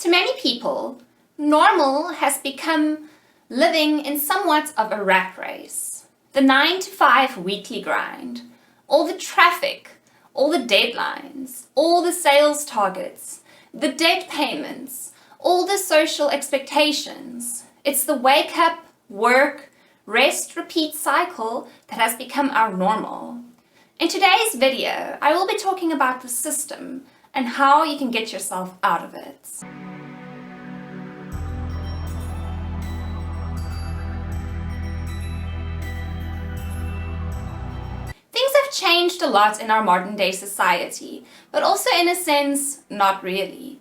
To many people, normal has become living in somewhat of a rat race. The 9-to-5 weekly grind, all the traffic, all the deadlines, all the sales targets, the debt payments, all the social expectations. It's the wake up, work, rest, repeat cycle that has become our normal. In today's video, I will be talking about the system and how you can get yourself out of it. Things have changed a lot in our modern day society, but also in a sense, not really.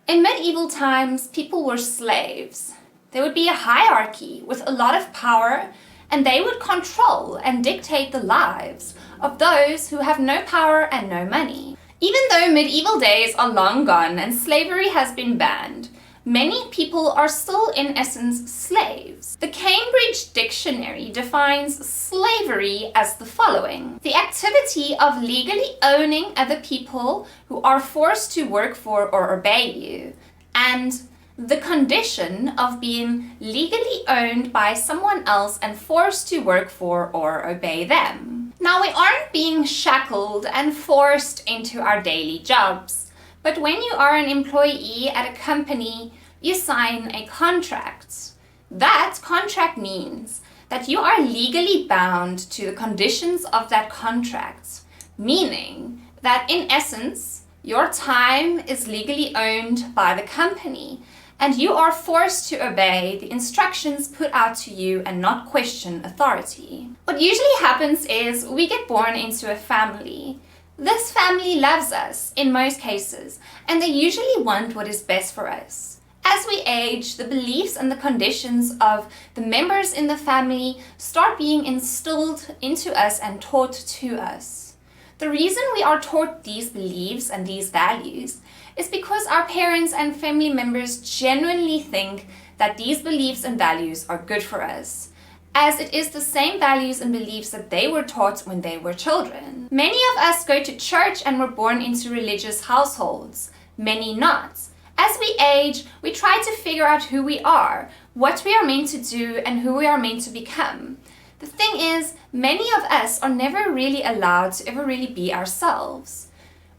In medieval times, people were slaves. There would be a hierarchy with a lot of power, and they would control and dictate the lives of those who have no power and no money. Even though medieval days are long gone and slavery has been banned, many people are still in essence slaves. The Cambridge Dictionary defines slavery as the following: the activity of legally owning other people who are forced to work for or obey you, and the condition of being legally owned by someone else and forced to work for or obey them. Now, we aren't being shackled and forced into our daily jobs, but when you are an employee at a company, you sign a contract. That contract means that you are legally bound to the conditions of that contract, meaning that in essence, your time is legally owned by the company, and you are forced to obey the instructions put out to you and not question authority. What usually happens is we get born into a family. This family loves us in most cases, and they usually want what is best for us. As we age, the beliefs and the conditions of the members in the family start being instilled into us and taught to us. The reason we are taught these beliefs and these values is because our parents and family members genuinely think that these beliefs and values are good for us, as it is the same values and beliefs that they were taught when they were children. Many of us go to church and were born into religious households, many not. As we age, we try to figure out who we are, what we are meant to do, and who we are meant to become. The thing is, many of us are never really allowed to ever really be ourselves.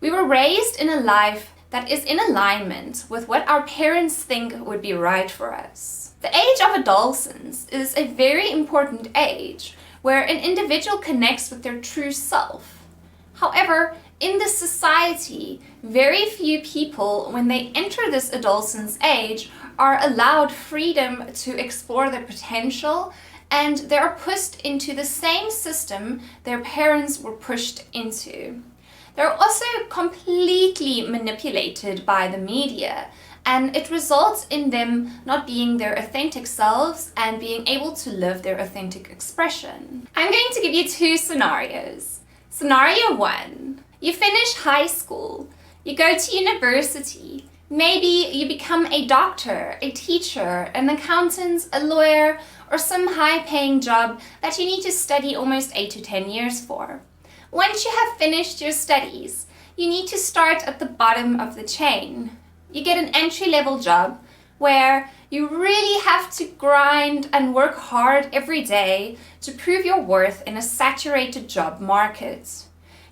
We were raised in a life that is in alignment with what our parents think would be right for us. The age of adolescence is a very important age where an individual connects with their true self. However, in this society, very few people, when they enter this adolescence age, are allowed freedom to explore their potential, and they are pushed into the same system their parents were pushed into. They're also completely manipulated by the media, and it results in them not being their authentic selves and being able to live their authentic expression. I'm going to give you two scenarios. Scenario 1, you finish high school, you go to university, maybe you become a doctor, a teacher, an accountant, a lawyer, or some high-paying job that you need to study almost 8 to 10 years for. Once you have finished your studies, you need to start at the bottom of the chain. You get an entry-level job where you really have to grind and work hard every day to prove your worth in a saturated job market.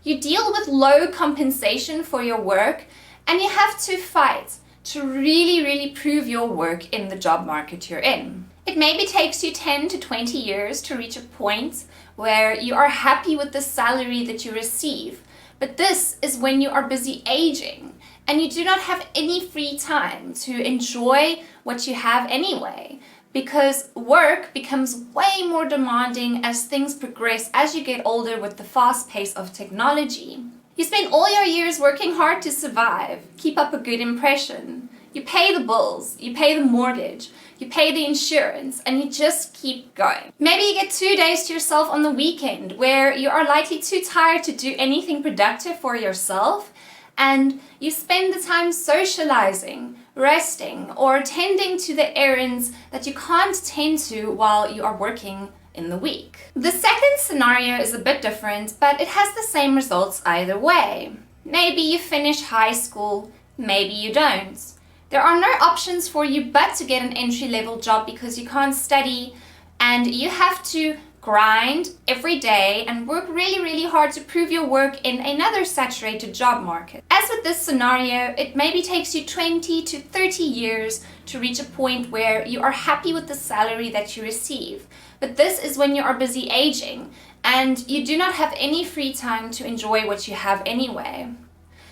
You deal with low compensation for your work, and you have to fight to really prove your work in the job market you're in. It maybe takes you 10 to 20 years to reach a point where you are happy with the salary that you receive. But this is when you are busy aging and you do not have any free time to enjoy what you have anyway, because work becomes way more demanding as things progress as you get older with the fast pace of technology. You spend all your years working hard to survive, keep up a good impression. You pay the bills, you pay the mortgage, you pay the insurance, and you just keep going. Maybe you get 2 days to yourself on the weekend where you are likely too tired to do anything productive for yourself, and you spend the time socializing, resting, or tending to the errands that you can't tend to while you are working in the week. The second scenario is a bit different, but it has the same results either way. Maybe you finish high school, maybe you don't. There are no options for you but to get an entry-level job because you can't study and you have to grind every day and work really, really hard to prove your work in another saturated job market. As with this scenario, it maybe takes you 20 to 30 years to reach a point where you are happy with the salary that you receive. But this is when you are busy aging and you do not have any free time to enjoy what you have anyway.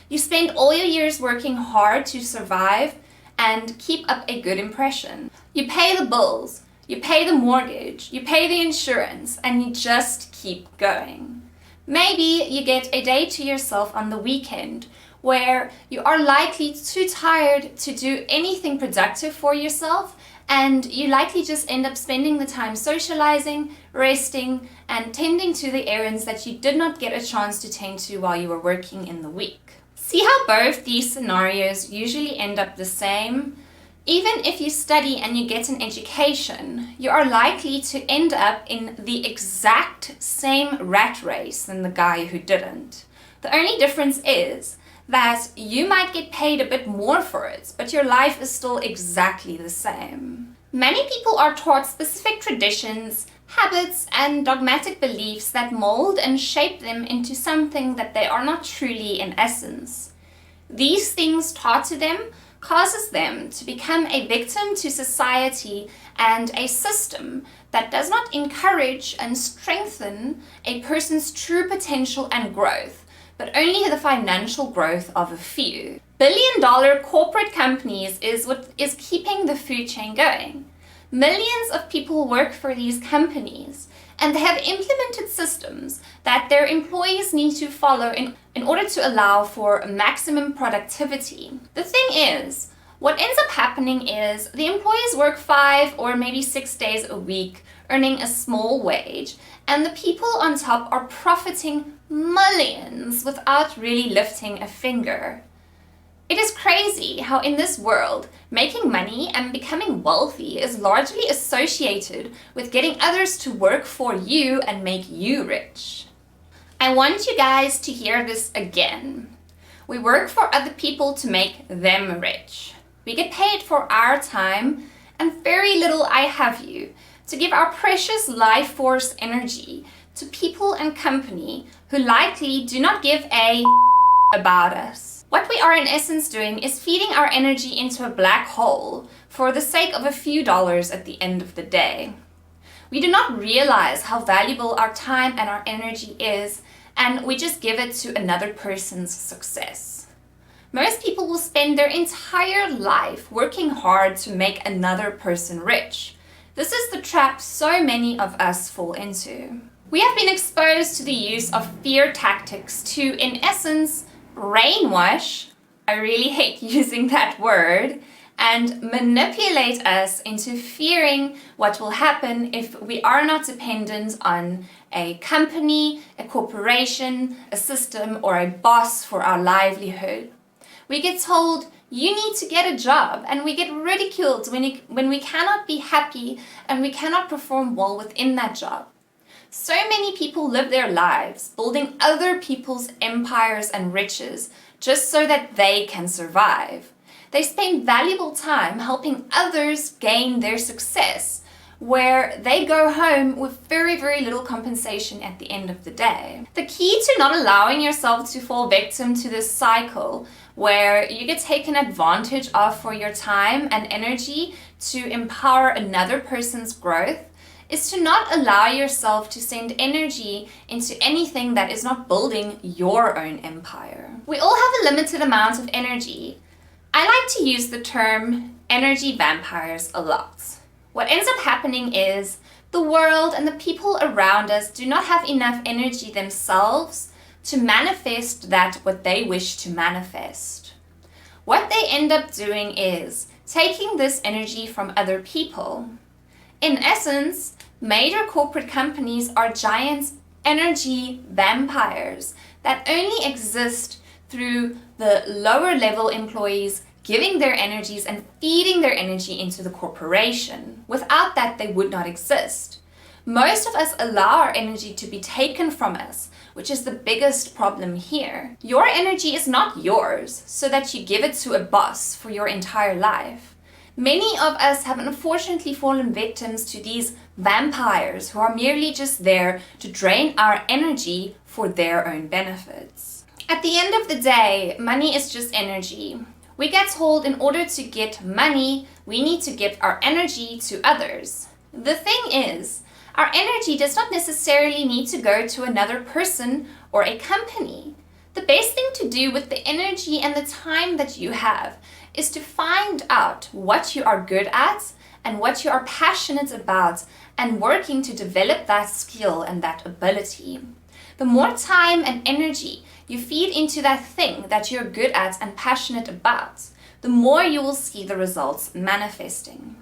You spend all your years working hard to survive and keep up a good impression. You pay the bills, you pay the mortgage, you pay the insurance, and you just keep going. Maybe you get a day to yourself on the weekend where you are likely too tired to do anything productive for yourself, and you likely just end up spending the time socializing, resting, and tending to the errands that you did not get a chance to tend to while you were working in the week. See how both these scenarios usually end up the same? Even if you study and you get an education, you are likely to end up in the exact same rat race than the guy who didn't. The only difference is that you might get paid a bit more for it, but your life is still exactly the same. Many people are taught specific traditions, habits, and dogmatic beliefs that mold and shape them into something that they are not truly in essence. These things taught to them causes them to become a victim to society and a system that does not encourage and strengthen a person's true potential and growth, but only the financial growth of a few. Billion-dollar corporate companies is what is keeping the food chain going. Millions of people work for these companies, and they have implemented systems that their employees need to follow in order to allow for maximum productivity. The thing is, what ends up happening is the employees work 5 or maybe 6 days a week, earning a small wage, and the people on top are profiting millions without really lifting a finger. It is crazy how in this world, making money and becoming wealthy is largely associated with getting others to work for you and make you rich. I want you guys to hear this again. We work for other people to make them rich. We get paid for our time and very little I have you to give our precious life force energy to people and company who likely do not give a about us. What we are in essence doing is feeding our energy into a black hole for the sake of a few dollars at the end of the day. We do not realize how valuable our time and our energy is, and we just give it to another person's success. Most people will spend their entire life working hard to make another person rich. This is the trap so many of us fall into. We have been exposed to the use of fear tactics to, in essence, brainwash, I really hate using that word, and manipulate us into fearing what will happen if we are not dependent on a company, a corporation, a system, or a boss for our livelihood. We get told, you need to get a job, and we get ridiculed when we cannot be happy and we cannot perform well within that job. So many people live their lives building other people's empires and riches just so that they can survive. They spend valuable time helping others gain their success, where they go home with very, very little compensation at the end of the day. The key to not allowing yourself to fall victim to this cycle where you get taken advantage of for your time and energy to empower another person's growth is to not allow yourself to send energy into anything that is not building your own empire. We all have a limited amount of energy. I like to use the term energy vampires a lot. What ends up happening is the world and the people around us do not have enough energy themselves to manifest what they wish to manifest. What they end up doing is taking this energy from other people. In essence, major corporate companies are giant energy vampires that only exist through the lower level employees giving their energies and feeding their energy into the corporation. Without that, they would not exist. Most of us allow our energy to be taken from us which is the biggest problem here. Your energy is not yours, so that you give it to a boss for your entire life. Many of us have unfortunately fallen victims to these vampires who are merely just there to drain our energy for their own benefits. At the end of the day, money is just energy. We get told in order to get money, we need to give our energy to others. The thing is, our energy does not necessarily need to go to another person or a company. The best thing to do with the energy and the time that you have is to find out what you are good at and what you are passionate about and working to develop that skill and that ability. The more time and energy you feed into that thing that you're good at and passionate about, the more you will see the results manifesting.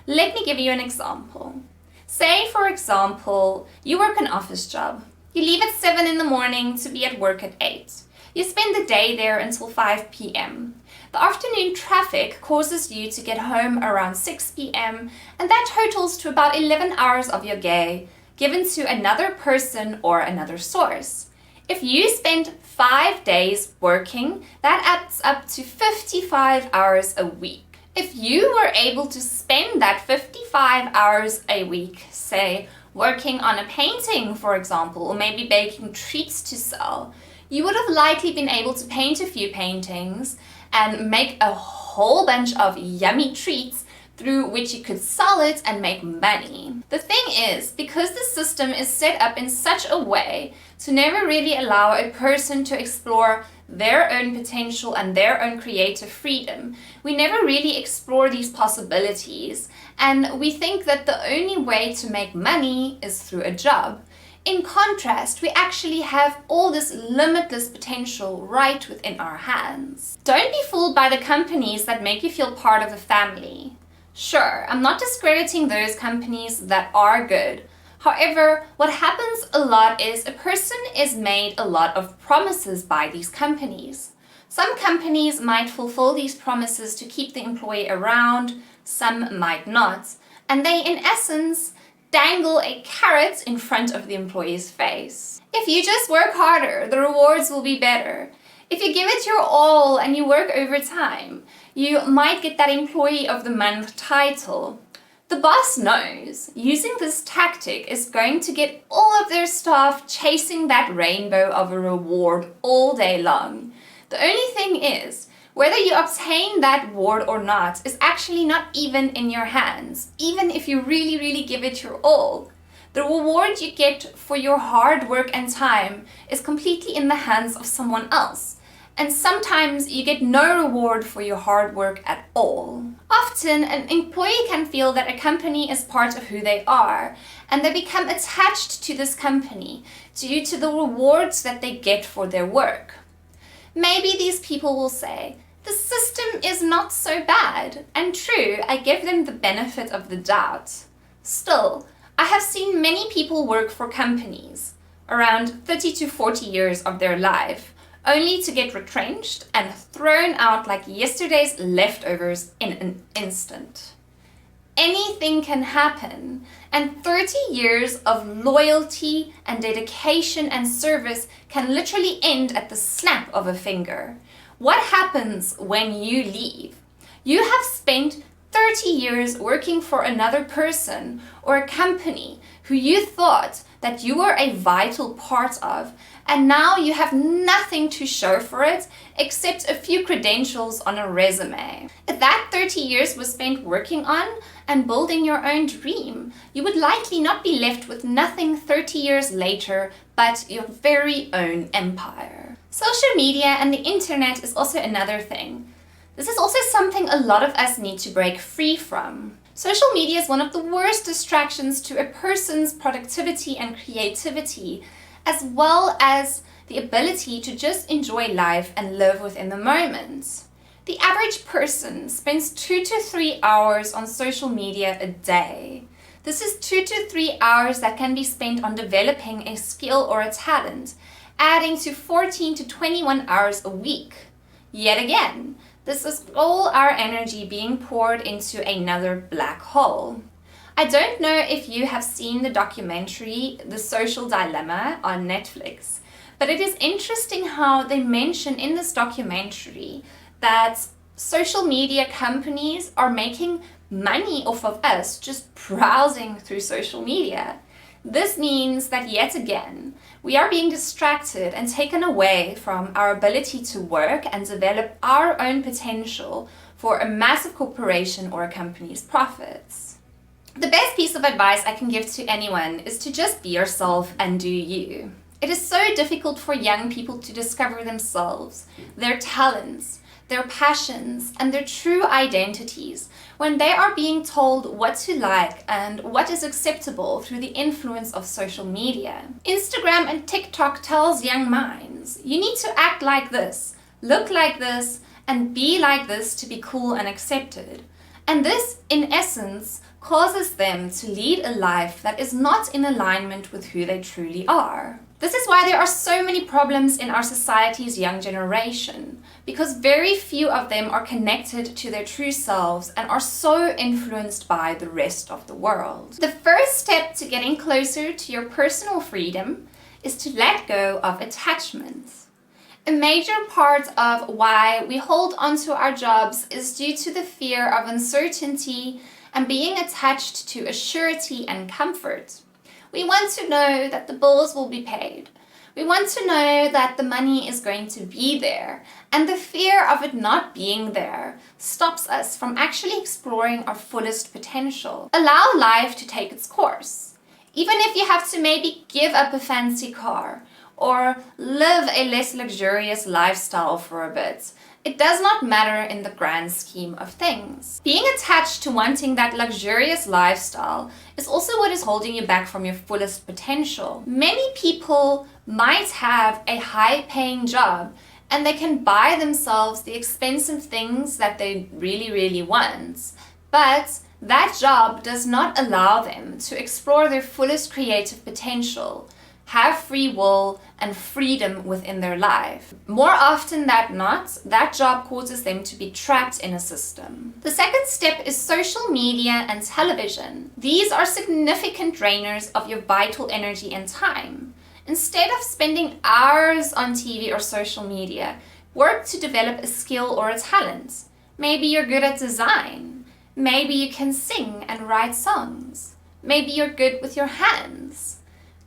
Let me give you an example. Say, for example, you work an office job. You leave at 7 in the morning to be at work at 8. You spend the day there until 5 p.m. The afternoon traffic causes you to get home around 6 p.m. and that totals to about 11 hours of your day given to another person or another source. If you spend 5 days working, that adds up to 55 hours a week. If you were able to spend that 55 hours a week, say, working on a painting, for example, or maybe baking treats to sell, you would have likely been able to paint a few paintings and make a whole bunch of yummy treats through which you could sell it and make money. The thing is, because the system is set up in such a way to never really allow a person to explore their own potential and their own creative freedom, we never really explore these possibilities, and we think that the only way to make money is through a job. In contrast, we actually have all this limitless potential right within our hands. Don't be fooled by the companies that make you feel part of a family. Sure, I'm not discrediting those companies that are good. However, what happens a lot is a person is made a lot of promises by these companies. Some companies might fulfill these promises to keep the employee around, some might not, and they in essence dangle a carrot in front of the employee's face. If you just work harder, the rewards will be better. If you give it your all and you work overtime, you might get that Employee of the Month title. The boss knows using this tactic is going to get all of their staff chasing that rainbow of a reward all day long. The only thing is, whether you obtain that reward or not is actually not even in your hands, even if you really give it your all. The reward you get for your hard work and time is completely in the hands of someone else. And sometimes you get no reward for your hard work at all. Often, an employee can feel that a company is part of who they are, and they become attached to this company due to the rewards that they get for their work. Maybe these people will say, the system is not so bad, and true, I give them the benefit of the doubt. Still, I have seen many people work for companies, around 30 to 40 years of their life, only to get retrenched and thrown out like yesterday's leftovers in an instant. Anything can happen, and 30 years of loyalty and dedication and service can literally end at the snap of a finger. What happens when you leave? You have spent 30 years working for another person or a company who you thought that you were a vital part of, and now you have nothing to show for it except a few credentials on a resume. If that 30 years was spent working on and building your own dream, you would likely not be left with nothing 30 years later but your very own empire. Social media and the internet is also another thing. This is also something a lot of us need to break free from. Social media is one of the worst distractions to a person's productivity and creativity, as well as the ability to just enjoy life and live within the moment. The average person spends 2 to 3 hours on social media a day. This is 2 to 3 hours that can be spent on developing a skill or a talent, adding to 14 to 21 hours a week. Yet again, this is all our energy being poured into another black hole. I don't know if you have seen the documentary The Social Dilemma on Netflix, but it is interesting how they mention in this documentary that social media companies are making money off of us just browsing through social media. This means that yet again, we are being distracted and taken away from our ability to work and develop our own potential for a massive corporation or a company's profits. The best piece of advice I can give to anyone is to just be yourself and do you. It is so difficult for young people to discover themselves, their talents, their passions, and their true identities when they are being told what to like and what is acceptable through the influence of social media. Instagram and TikTok tells young minds, you need to act like this, look like this, and be like this to be cool and accepted. And this, in essence, causes them to lead a life that is not in alignment with who they truly are. This is why there are so many problems in our society's young generation, because very few of them are connected to their true selves and are so influenced by the rest of the world. The first step to getting closer to your personal freedom is to let go of attachments. A major part of why we hold onto our jobs is due to the fear of uncertainty and being attached to a surety and comfort. We want to know that the bills will be paid. We want to know that the money is going to be there. And the fear of it not being there stops us from actually exploring our fullest potential. Allow life to take its course. Even if you have to maybe give up a fancy car or live a less luxurious lifestyle for a bit, it does not matter in the grand scheme of things. Being attached to wanting that luxurious lifestyle is also what is holding you back from your fullest potential. Many people might have a high-paying job and they can buy themselves the expensive things that they really want, but that job does not allow them to explore their fullest creative potential, have free will and freedom within their life. More often than not, that job causes them to be trapped in a system. The second step is social media and television. These are significant drainers of your vital energy and time. Instead of spending hours on TV or social media, work to develop a skill or a talent. Maybe you're good at design. Maybe you can sing and write songs. Maybe you're good with your hands.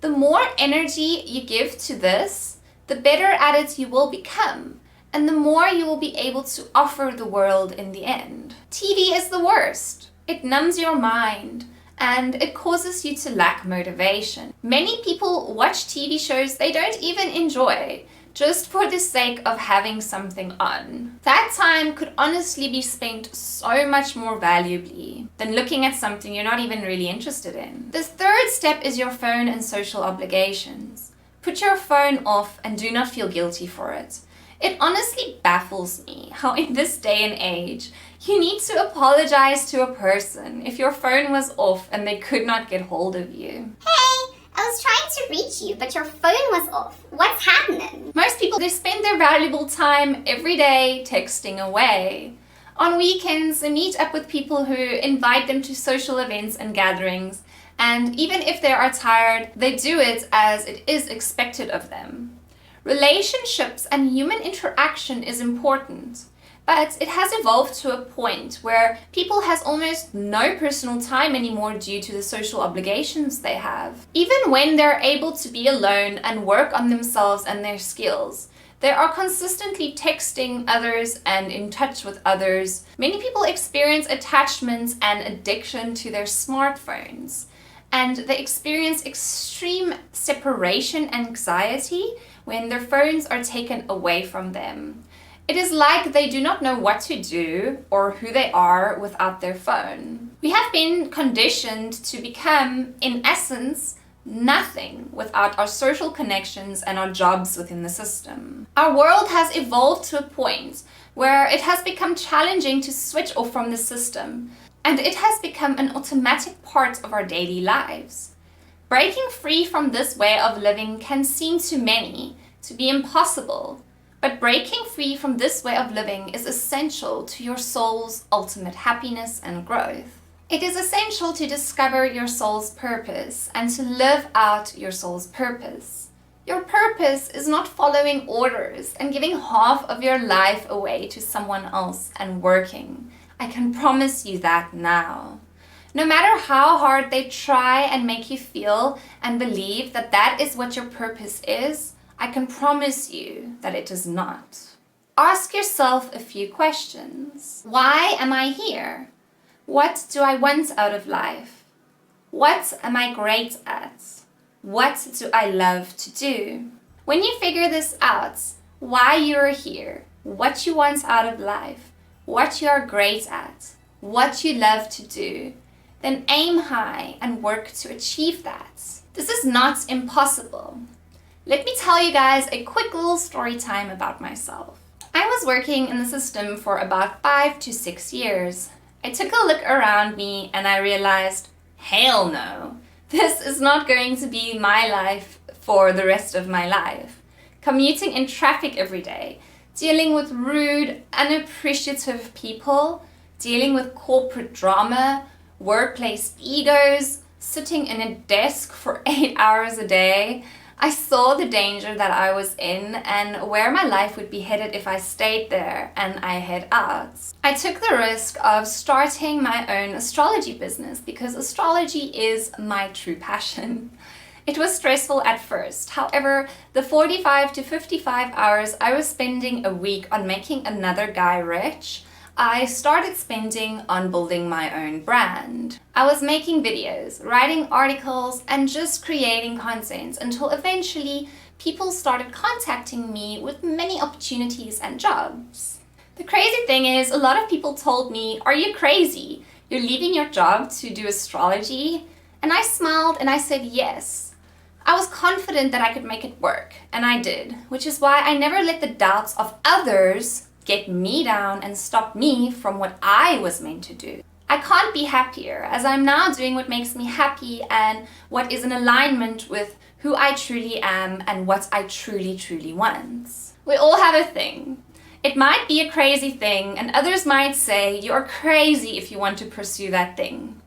The more energy you give to this, the better at it you will become, and the more you will be able to offer the world in the end. TV is the worst. It numbs your mind, and it causes you to lack motivation. Many people watch TV shows they don't even enjoy, just for the sake of having something on. That time could honestly be spent so much more valuably than looking at something you're not even really interested in. The third step is your phone and social obligations. Put your phone off and do not feel guilty for it. It honestly baffles me how in this day and age, you need to apologize to a person if your phone was off and they could not get hold of you. Hey! I was trying to reach you, but your phone was off. What's happening? Most people, they spend their valuable time every day texting away. On weekends, they meet up with people who invite them to social events and gatherings, and even if they are tired, they do it as it is expected of them. Relationships and human interaction is important. But it has evolved to a point where people has almost no personal time anymore due to the social obligations they have. Even when they're able to be alone and work on themselves and their skills, they are consistently texting others and in touch with others. Many people experience attachment and addiction to their smartphones, and they experience extreme separation anxiety when their phones are taken away from them. It is like they do not know what to do or who they are without their phone. We have been conditioned to become, in essence, nothing without our social connections and our jobs within the system. Our world has evolved to a point where it has become challenging to switch off from the system, and it has become an automatic part of our daily lives. Breaking free from this way of living can seem to many to be impossible. But breaking free from this way of living is essential to your soul's ultimate happiness and growth. It is essential to discover your soul's purpose and to live out your soul's purpose. Your purpose is not following orders and giving half of your life away to someone else and working. I can promise you that now. No matter how hard they try and make you feel and believe that that is what your purpose is, I can promise you that it is not. Ask yourself a few questions. Why am I here? What do I want out of life? What am I great at? What do I love to do? When you figure this out, why you are here, what you want out of life, what you are great at, what you love to do, then aim high and work to achieve that. This is not impossible. Let me tell you guys a quick little story time about myself. I was working in the system for about 5 to 6 years. I took a look around me and I realized, hell no, this is not going to be my life for the rest of my life. Commuting in traffic every day, dealing with rude, unappreciative people, dealing with corporate drama, workplace egos, sitting in a desk for 8 hours a day. I saw the danger that I was in and where my life would be headed if I stayed there and I head out. I took the risk of starting my own astrology business because astrology is my true passion. It was stressful at first. However, the 45 to 55 hours I was spending a week on making another guy rich, I started spending on building my own brand. I was making videos, writing articles, and just creating content until eventually people started contacting me with many opportunities and jobs. The crazy thing is, a lot of people told me, "Are you crazy? You're leaving your job to do astrology?" And I smiled and I said yes. I was confident that I could make it work, and I did, which is why I never let the doubts of others get me down and stop me from what I was meant to do. I can't be happier as I'm now doing what makes me happy and what is in alignment with who I truly am and what I truly want. We all have a thing. It might be a crazy thing and others might say you're crazy if you want to pursue that thing.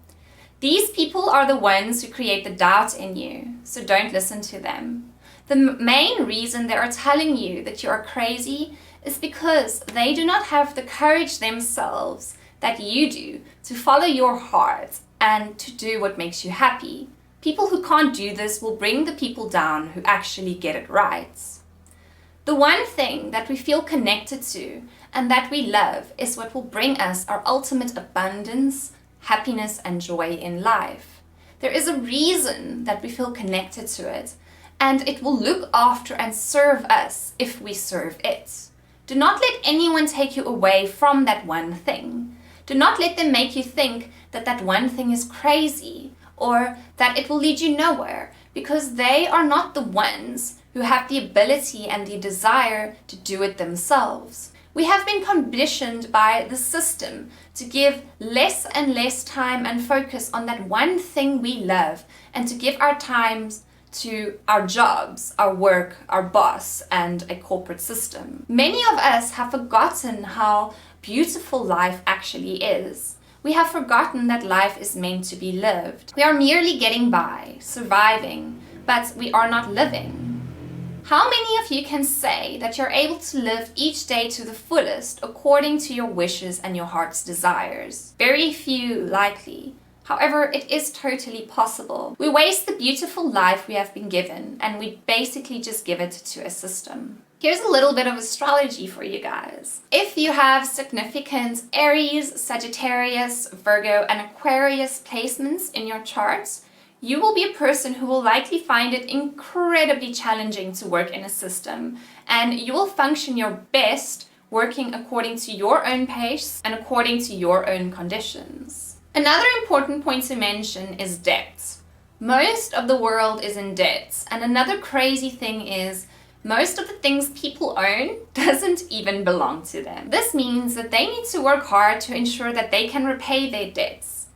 These people are the ones who create the doubt in you, so don't listen to them. The main reason they are telling you that you are crazy is because they do not have the courage themselves that you do to follow your heart and to do what makes you happy. People who can't do this will bring the people down who actually get it right. The one thing that we feel connected to and that we love is what will bring us our ultimate abundance, happiness, and joy in life. There is a reason that we feel connected to it, and it will look after and serve us if we serve it. Do not let anyone take you away from that one thing. Do not let them make you think that that one thing is crazy or that it will lead you nowhere, because they are not the ones who have the ability and the desire to do it themselves. We have been conditioned by the system to give less and less time and focus on that one thing we love and to give our times to our jobs, our work, our boss, and a corporate system. Many of us have forgotten how beautiful life actually is. We have forgotten that life is meant to be lived. We are merely getting by, surviving, but we are not living. How many of you can say that you're able to live each day to the fullest according to your wishes and your heart's desires? Very few, likely. However, it is totally possible. We waste the beautiful life we have been given and we basically just give it to a system. Here's a little bit of astrology for you guys. If you have significant Aries, Sagittarius, Virgo, and Aquarius placements in your charts, you will be a person who will likely find it incredibly challenging to work in a system, and you will function your best working according to your own pace and according to your own conditions. Another important point to mention is debt. Most of the world is in debt, and another crazy thing is most of the things people own doesn't even belong to them. This means that they need to work hard to ensure that they can repay their debts.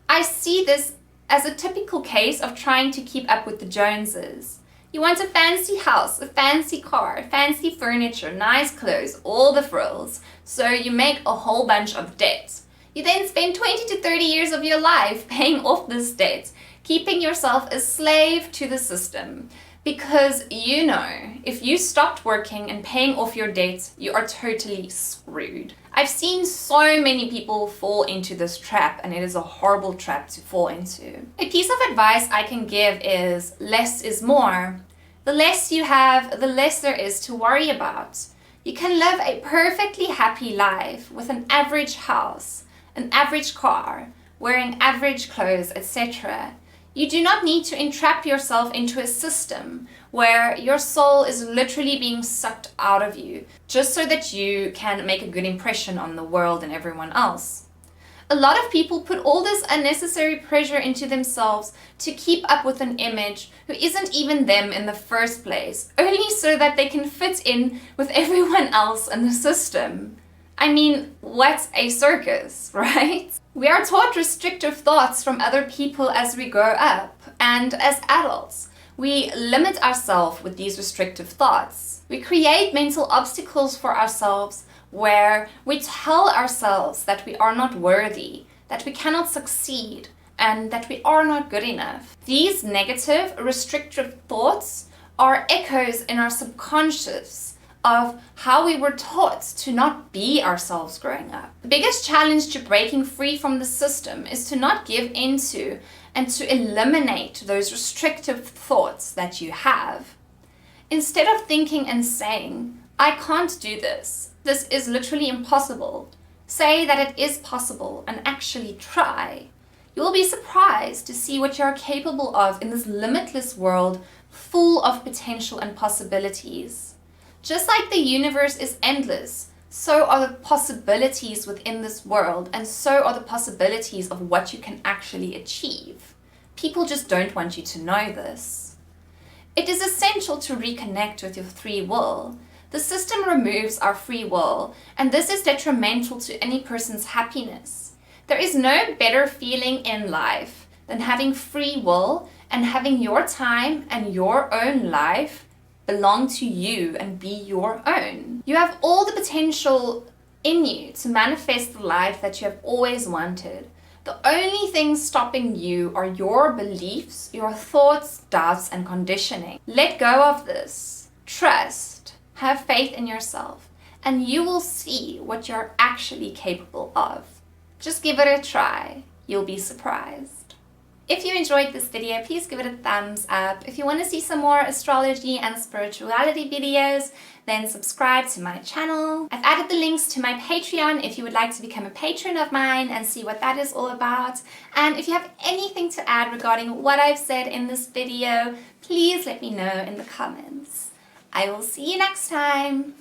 I see this as a typical case of trying to keep up with the Joneses. You want a fancy house, a fancy car, fancy furniture, nice clothes, all the frills, so you make a whole bunch of debt. You then spend 20 to 30 years of your life paying off this debt, keeping yourself a slave to the system. Because you know, if you stopped working and paying off your debts, you are totally screwed. I've seen so many people fall into this trap, and it is a horrible trap to fall into. A piece of advice I can give is less is more. The less you have, the less there is to worry about. You can live a perfectly happy life with an average house, an average car, wearing average clothes, etc. You do not need to entrap yourself into a system where your soul is literally being sucked out of you just so that you can make a good impression on the world and everyone else. A lot of people put all this unnecessary pressure into themselves to keep up with an image who isn't even them in the first place, only so that they can fit in with everyone else in the system. I mean, what a circus, right? We are taught restrictive thoughts from other people as we grow up, and as adults, we limit ourselves with these restrictive thoughts. We create mental obstacles for ourselves where we tell ourselves that we are not worthy, that we cannot succeed, and that we are not good enough. These negative, restrictive thoughts are echoes in our subconscious of how we were taught to not be ourselves growing up. The biggest challenge to breaking free from the system is to not give into and to eliminate those restrictive thoughts that you have. Instead of thinking and saying, I can't do this, this is literally impossible, say that it is possible and actually try. You will be surprised to see what you are capable of in this limitless world full of potential and possibilities. Just like the universe is endless, so are the possibilities within this world, and so are the possibilities of what you can actually achieve. People just don't want you to know this. It is essential to reconnect with your free will. The system removes our free will, and this is detrimental to any person's happiness. There is no better feeling in life than having free will and having your time and your own life belong to you and be your own. You have all the potential in you to manifest the life that you have always wanted. The only things stopping you are your beliefs, your thoughts, doubts, and conditioning. Let go of this. Trust. Have faith in yourself, and you will see what you're actually capable of. Just give it a try. You'll be surprised. If you enjoyed this video, please give it a thumbs up. If you want to see some more astrology and spirituality videos, then subscribe to my channel. I've added the links to my Patreon if you would like to become a patron of mine and see what that is all about. And if you have anything to add regarding what I've said in this video, please let me know in the comments. I will see you next time.